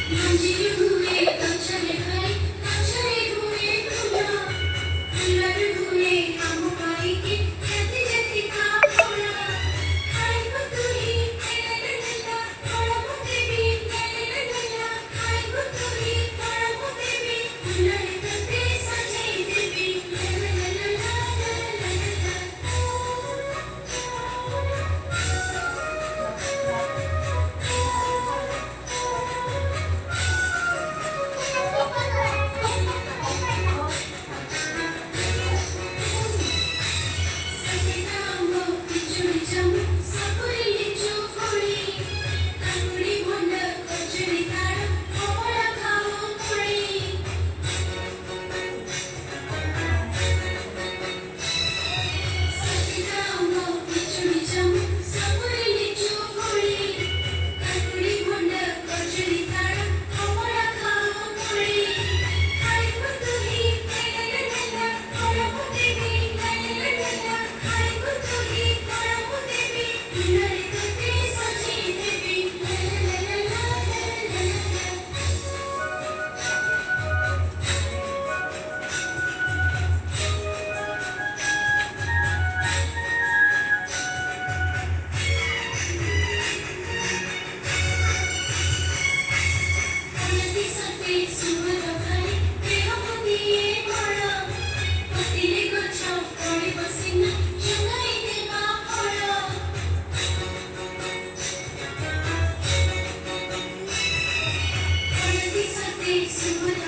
मंजिल हुए गगन खाई गगन हुए फूला फूलर हुए हम पाई के जति जति का फूला खाई बतुही ला ला ला फूला मुते भी ला ला ला खाई बतुही फूला मुते भी फूलर तते सजे देवी ला ला ला ला सकेतांगो पिचुड़ी चम सपुरी लिचु कोड़ी काकुड़ी भंड कचड़ी ताड़ अबड़ा खाओ कोड़ी सकेतांगो पिचुड़ी चम सपुरी लिचु कोड़ी काकुड़ी भंड कचड़ी ताड़ अबड़ा खाओ कोड़ी खाई बतुही ला ला ला फूला मुते भी ला ला ला खाई बतुही फूला मुते भी फूलर तते सजे देवी ला ला ला कनति सते सुवर भाई देह मुदिए बड़ पतिले गछ पड़े बसिना जगाई देबा फल कनति सते सुवर